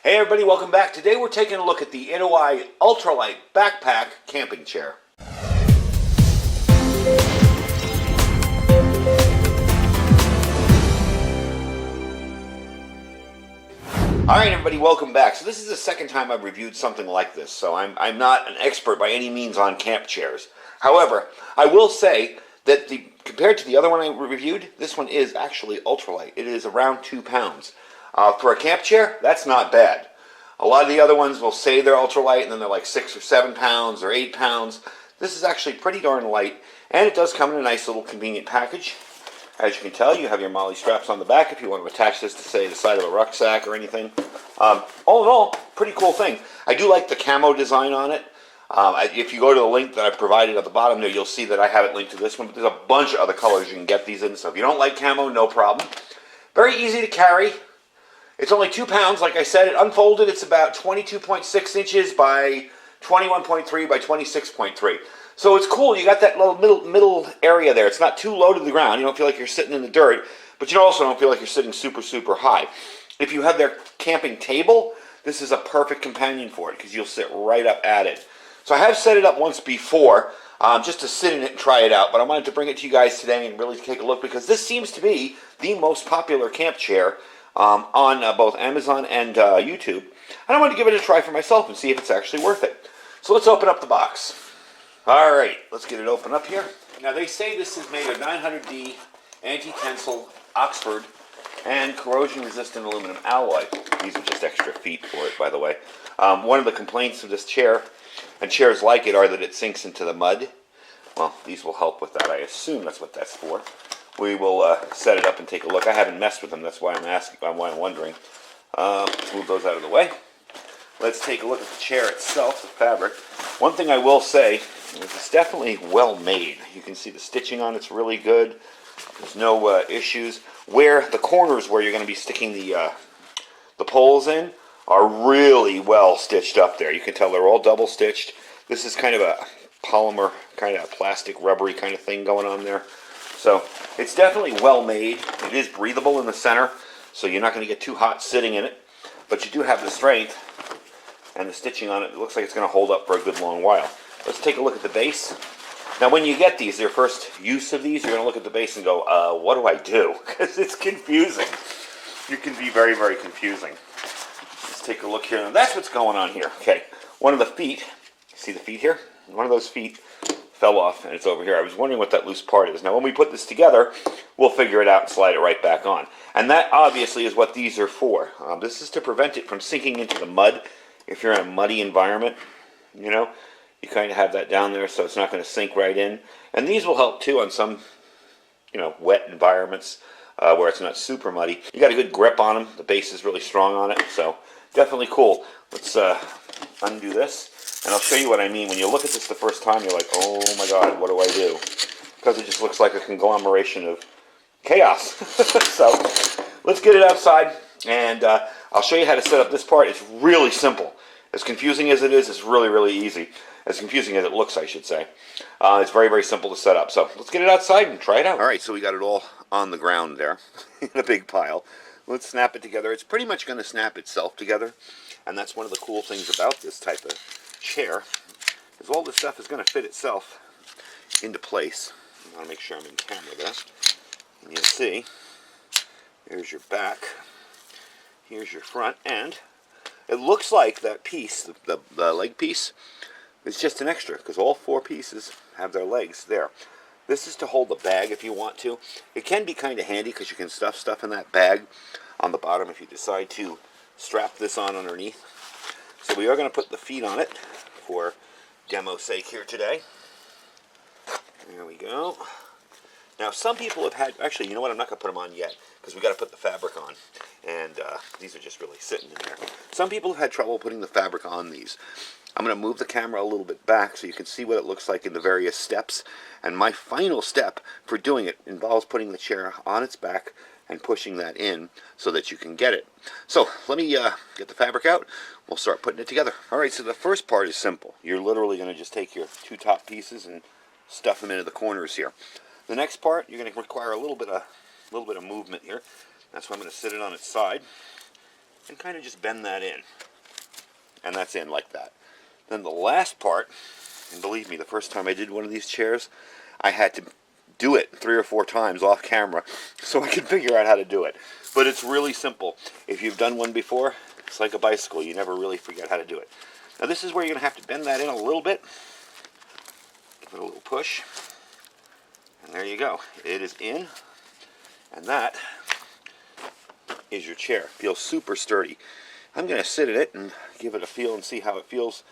Hey everybody, welcome back. Today we're taking a look at the EDEUOEY Ultralight Backpack Camping Chair. Alright everybody, welcome back. So this is the second time I've reviewed something like this, so I'm not an expert by any means on camp chairs. However, I will say that compared to the other one I reviewed, this one is actually ultralight. It is around 2 pounds. For a camp chair, that's not bad. A lot of the other ones will say they're ultralight and then they're like 6 or 7 pounds or 8 pounds. This is actually pretty darn light, and it does come in a nice little convenient package. As you can tell, you have your MOLLE straps on the back if you want to attach this to, say, the side of a rucksack or anything. All in all, pretty cool thing. I do like the camo design on it. If you go to the link that I provided at the bottom there, you'll see that I have it linked to this one, but there's a bunch of other colors you can get these in, so if you don't like camo, no problem. Very easy to carry. It's only 2 pounds, like I said. It unfolded, it's about 22.6 inches by 21.3 by 26.3. So it's cool, you got that little middle area there. It's not too low to the ground. You don't feel like you're sitting in the dirt, but you also don't feel like you're sitting super, super high. If you have their camping table, this is a perfect companion for it because you'll sit right up at it. So I have set it up once before, just to sit in it and try it out, but I wanted to bring it to you guys today and really take a look because this seems to be the most popular camp chair on both Amazon and YouTube. And I wanted to give it a try for myself and see if it's actually worth it. So let's open up the box. Alright, let's get it open up here. Now they say this is made of 900D anti-tensile Oxford and corrosion-resistant aluminum alloy. These are just extra feet for it, by the way. One of the complaints of this chair, and chairs like it, are that it sinks into the mud. Well, these will help with that. I assume that's what that's for. We will set it up and take a look. I haven't messed with them. That's why I'm asking. Why I'm wondering. Let's move those out of the way. Let's take a look at the chair itself, the fabric. One thing I will say is it's definitely well made. You can see the stitching on it's really good. There's no issues. Where the corners where you're going to be sticking the poles in are really well stitched up there. You can tell they're all double stitched. This is kind of a polymer, kind of a plastic rubbery kind of thing going on there. So it's definitely well made. It is breathable in the center, so you're not going to get too hot sitting in it. But you do have the strength, and the stitching on it, it looks like it's going to hold up for a good long while. Let's take a look at the base. Now when you get these, your first use of these, you're going to look at the base and go, what do I do? Because it's confusing. It can be very, very confusing. Let's take a look here. Now that's what's going on here. Okay, one of the feet, see the feet here? One of those feet fell off and it's over here. I was wondering what that loose part is. Now when we put this together, we'll figure it out and slide it right back on. And that obviously is what these are for. This is to prevent it from sinking into the mud. If you're in a muddy environment, you know, you kind of have that down there so it's not going to sink right in. And these will help too on some, you know, wet environments where it's not super muddy. You got a good grip on them. The base is really strong on it, so definitely cool. Let's undo this. And I'll show you what I mean. When you look at this the first time, you're like, oh my God, what do I do? Because it just looks like a conglomeration of chaos. So let's get it outside, and I'll show you how to set up this part. It's really simple. As confusing as it is, it's really, really easy. As confusing as it looks, I should say. It's very, very simple to set up. So let's get it outside and try it out. All right, so we got it all on the ground there in a big pile. Let's snap it together. It's pretty much going to snap itself together, and that's one of the cool things about this type of chair, is all this stuff is going to fit itself into place. I want to make sure I'm in camera there. And you'll see, here's your back, here's your front, and it looks like that piece, the leg piece, is just an extra, because all 4 pieces have their legs there. This is to hold the bag if you want to. It can be kind of handy because you can stuff stuff in that bag on the bottom if you decide to strap this on underneath. So we are going to put the feet on it for demo's sake here today. There we go. Now some people have had, actually, you know what, I'm not going to put them on yet because we got to put the fabric on, and these are just really sitting in there. Some people have had trouble putting the fabric on these. I'm going to move the camera a little bit back so you can see what it looks like in the various steps, and my final step for doing it involves putting the chair on its back and pushing that in so that you can get it. So let me get the fabric out. We'll start putting it together. Alright, so the first part is simple. You're literally going to just take your 2 top pieces and stuff them into the corners here. The next part, you're going to require a little bit of movement here. That's why I'm going to sit it on its side. and kind of just bend that in. And that's in like that. Then the last part, and believe me, the first time I did one of these chairs, I had to do it 3 or 4 times off camera so I could figure out how to do it. But it's really simple. If you've done one before, it's like a bicycle. You never really forget how to do it. Now this is where you're going to have to bend that in a little bit. Give it a little push. And there you go. It is in. And that is your chair. Feels super sturdy. I'm going to sit in it and give it a feel and see how it feels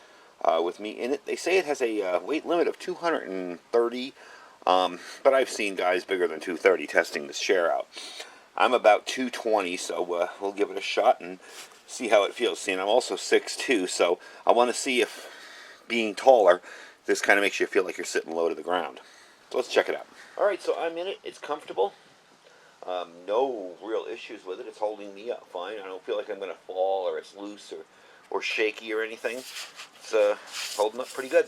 with me in it. They say it has a weight limit of 230, but I've seen guys bigger than 230 testing this chair out. I'm about 220, so we'll give it a shot and see how it feels. See, and I'm also 6'2", so I want to see if being taller, this kind of makes you feel like you're sitting low to the ground. So let's check it out. Alright, so I'm in it. It's comfortable. No real issues with it. It's holding me up fine. I don't feel like I'm going to fall or it's loose or shaky or anything. It's holding up pretty good.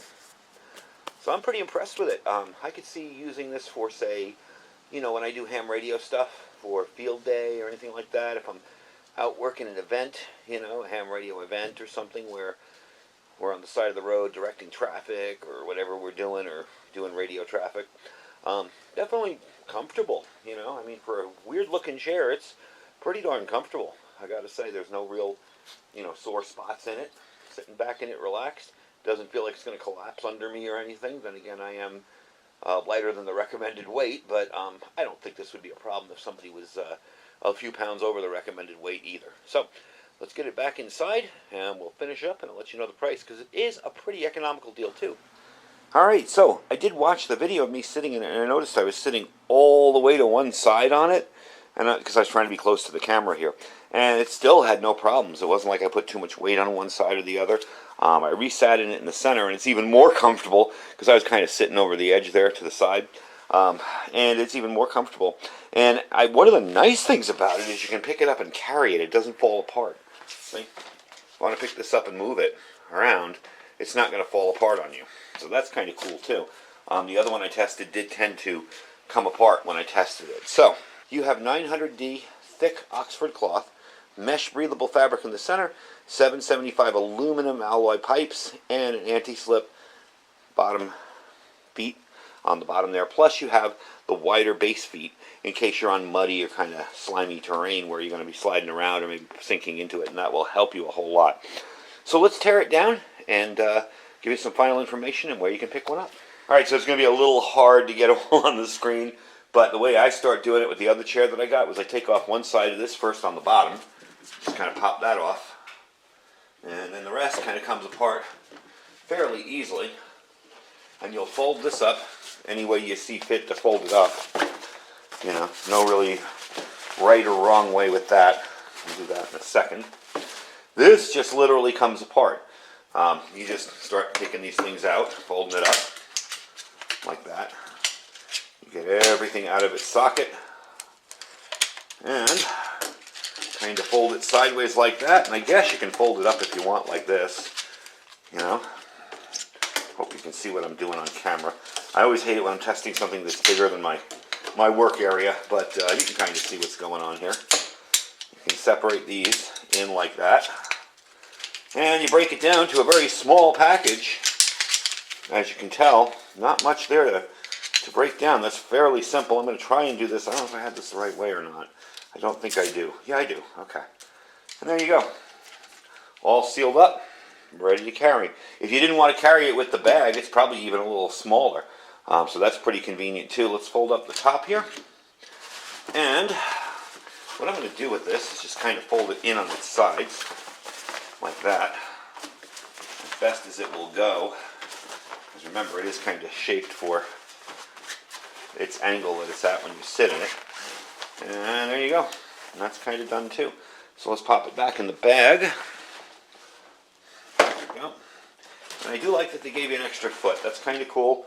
So I'm pretty impressed with it. I could see using this for, say, you know, when I do ham radio stuff for field day or anything like that. If I'm out working an event, you know, a ham radio event or something where we're on the side of the road directing traffic or whatever we're doing or doing radio traffic. Definitely comfortable, you know. I mean, for a weird-looking chair, it's pretty darn comfortable. I gotta say, there's no real, you know, sore spots in it. Sitting back in it relaxed. Doesn't feel like it's going to collapse under me or anything. Then again, I am lighter than the recommended weight, but I don't think this would be a problem if somebody was a few pounds over the recommended weight either. So, let's get it back inside, and we'll finish up, and I'll let you know the price, because it is a pretty economical deal, too. Alright, so I did watch the video of me sitting in it, and I noticed I was sitting all the way to one side on it, and because I was trying to be close to the camera here, and it still had no problems. It wasn't like I put too much weight on one side or the other. I resat in it in the center, and it's even more comfortable, because I was kind of sitting over the edge there to the side, and it's even more comfortable. And one of the nice things about it is you can pick it up and carry it. It doesn't fall apart. See? If I want to pick this up and move it around, it's not going to fall apart on you. So that's kind of cool too. The other one I tested did tend to come apart when I tested it. So you have 900D thick Oxford cloth, mesh breathable fabric in the center, 775 aluminum alloy pipes, and an anti-slip bottom feet on the bottom there. Plus you have the wider base feet in case you're on muddy or kind of slimy terrain where you're going to be sliding around or maybe sinking into it, and that will help you a whole lot. So let's tear it down and give you some final information and where you can pick one up. Alright, so it's going to be a little hard to get all on the screen, but the way I start doing it with the other chair that I got was I take off one side of this first on the bottom, just kind of pop that off, and then the rest kind of comes apart fairly easily, and you'll fold this up any way you see fit to fold it up. You know, no really right or wrong way with that. We'll do that in a second. This just literally comes apart. You just start taking these things out, folding it up like that. You get everything out of its socket and kind of fold it sideways like that. And I guess you can fold it up if you want like this. You know, hope you can see what I'm doing on camera. I always hate it when I'm testing something that's bigger than my work area, but you can kind of see what's going on here. You can separate these in like that. And you break it down to a very small package. As you can tell, not much there to break down. That's fairly simple. I'm going to try and do this. I don't know if I had this the right way or not. I don't think I do. Yeah, I do. Okay. And there you go. All sealed up, ready to carry. If you didn't want to carry it with the bag, it's probably even a little smaller. So that's pretty convenient too. Let's fold up the top here. And what I'm going to do with this is just kind of fold it in on its sides. Like that, as best as it will go, because remember it is kind of shaped for its angle that it's at when you sit in it. And there you go, and that's kind of done too. So let's pop it back in the bag. There we go. And I do like that they gave you an extra foot. That's kind of cool.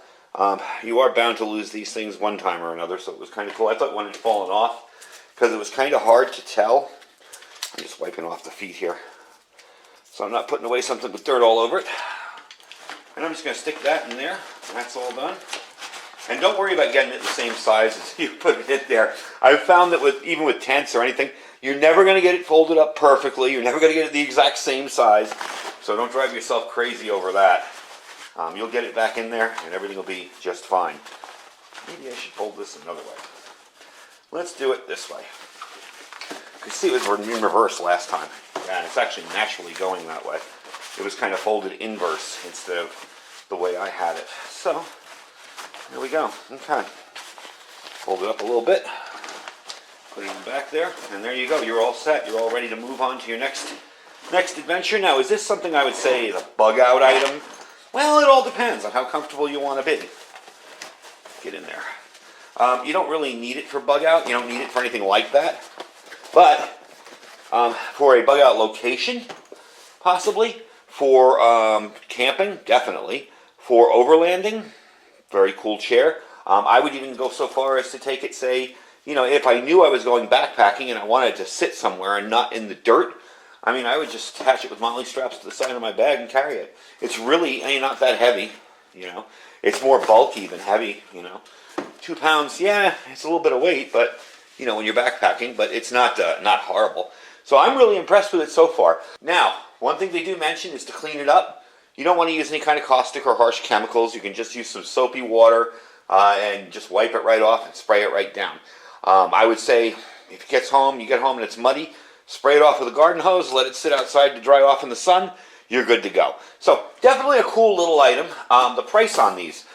You are bound to lose these things one time or another, so it was kind of cool. I thought one had fallen off because it was kind of hard to tell. I'm just wiping off the feet here, so I'm not putting away something with dirt all over it. And I'm just going to stick that in there, and that's all done. And don't worry about getting it the same size as you put it in there. I've found that even with tents or anything, You're never going to get it folded up perfectly. You're never going to get it the exact same size. So don't drive yourself crazy over that. You'll get it back in there and everything will be just fine. Maybe I should fold this another way. Let's do it this way. You see, it was in reverse last time. Yeah, it's actually naturally going that way. It was kind of folded inverse instead of the way I had it. So, there we go. Okay. Fold it up a little bit. Put it in the back there. And there you go. You're all set. You're all ready to move on to your next adventure. Now, is this something I would say is a bug out item? Well, it all depends on how comfortable you want to be. Get in there. You don't really need it for bug out. You don't need it for anything like that. But for a bug out location, possibly. For camping, definitely. For overlanding, very cool chair. I would even go so far as to take it, say, you know, if I knew I was going backpacking and I wanted to sit somewhere and not in the dirt, I mean, I would just attach it with molly straps to the side of my bag and carry it. It's really not that heavy, you know. It's more bulky than heavy, you know. 2 pounds, yeah, it's a little bit of weight, but, you know, when you're backpacking, but it's not horrible. So I'm really impressed with it so far. Now, one thing they do mention is to clean it up. You don't want to use any kind of caustic or harsh chemicals. You can just use some soapy water and just wipe it right off and spray it right down. I would say if it gets home, you get home and it's muddy, spray it off with a garden hose, let it sit outside to dry off in the sun, you're good to go. So definitely a cool little item. The price on these.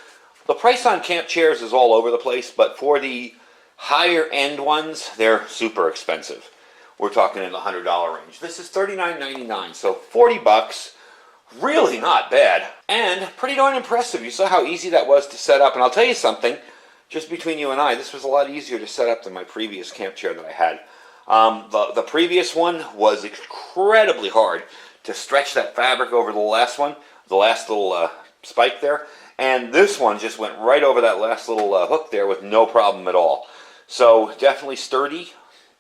The price on camp chairs is all over the place, but for the higher end ones, they're super expensive. We're talking in the $100 range. This is $39.99, so 40 bucks. Really not bad. And pretty darn impressive. You saw how easy that was to set up. And I'll tell you something, just between you and I, this was a lot easier to set up than my previous camp chair that I had. The previous one was incredibly hard to stretch that fabric over the last one, the last little spike there. And this one just went right over that last little hook there with no problem at all. So definitely sturdy.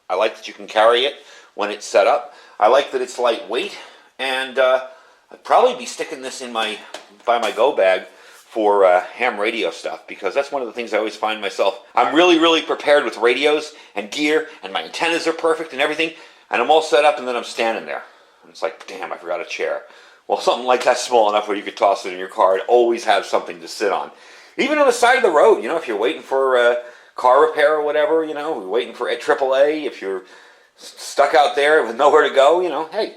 I like that you can carry it when it's set up. I like that it's lightweight. And I'd probably be sticking this in by my go bag for ham radio stuff, because that's one of the things I always find myself. I'm really prepared with radios and gear, and my antennas are perfect and everything, and I'm all set up, and then I'm standing there. And it's like, damn, I forgot a chair. Well, something like that's small enough where you could toss it in your car and always have something to sit on. Even on the side of the road, you know, if you're waiting for car repair or whatever, you know, waiting for AAA, if you're stuck out there with nowhere to go, you know, hey,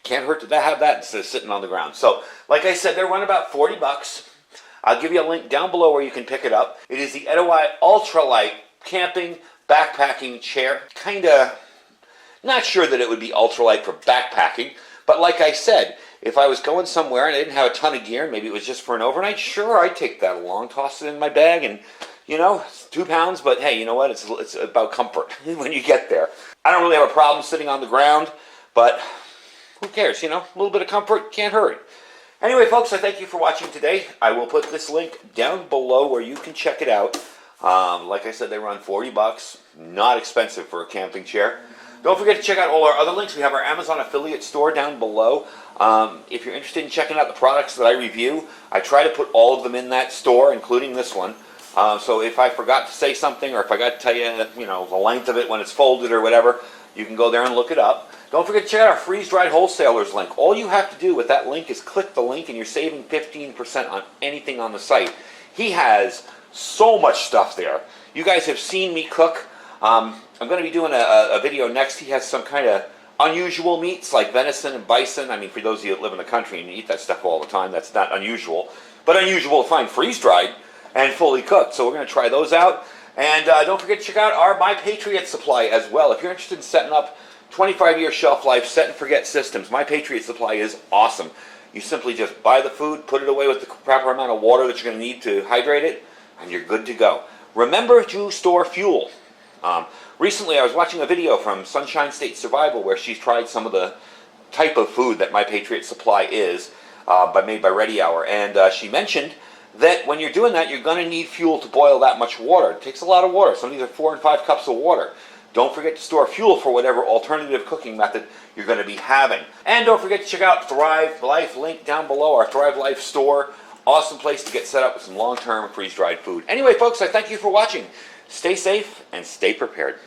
can't hurt to have that instead of sitting on the ground. So, like I said, they run about 40 bucks. I'll give you a link down below where you can pick it up. It is the EDEUOEY Ultralight camping backpacking chair. Kinda not sure that it would be ultralight for backpacking, but like I said, if I was going somewhere and I didn't have a ton of gear, maybe it was just for an overnight, sure, I'd take that along, toss it in my bag, and, you know, it's 2 pounds, but hey, you know what? It's about comfort when you get there. I don't really have a problem sitting on the ground, but who cares, you know? A little bit of comfort can't hurt. Anyway, folks, I thank you for watching today. I will put this link down below where you can check it out. Like I said, they run 40 bucks. Not expensive for a camping chair. Don't forget to check out all our other links. We have our Amazon affiliate store down below. If you're interested in checking out the products that I review, I try to put all of them in that store, including this one. So if I forgot to say something, or if I got to tell you, you know, the length of it when it's folded or whatever, you can go there and look it up. Don't forget to check out our freeze-dried wholesalers link. All you have to do with that link is click the link and you're saving 15% on anything on the site. He has so much stuff there. You guys have seen me cook. I'm going to be doing a video next. He has some kind of unusual meats like venison and bison. I mean, for those of you that live in the country and eat that stuff all the time, that's not unusual. But unusual to find freeze-dried and fully cooked. So we're going to try those out. And don't forget to check out our My Patriot Supply as well. If you're interested in setting up 25-year shelf life set and forget systems, My Patriot Supply is awesome. You simply just buy the food, put it away with the proper amount of water that you're going to need to hydrate it, and you're good to go. Remember to store fuel. Recently I was watching a video from Sunshine State Survival where she's tried some of the type of food that My Patriot Supply is, made by Ready Hour, and she mentioned that when you're doing that, you're going to need fuel to boil that much water. It takes a lot of water. Some of these are 4 and 5 cups of water. Don't forget to store fuel for whatever alternative cooking method you're going to be having. And don't forget to check out Thrive Life, link down below, our Thrive Life store. Awesome place to get set up with some long-term freeze-dried food. Anyway, folks, I thank you for watching. Stay safe and stay prepared.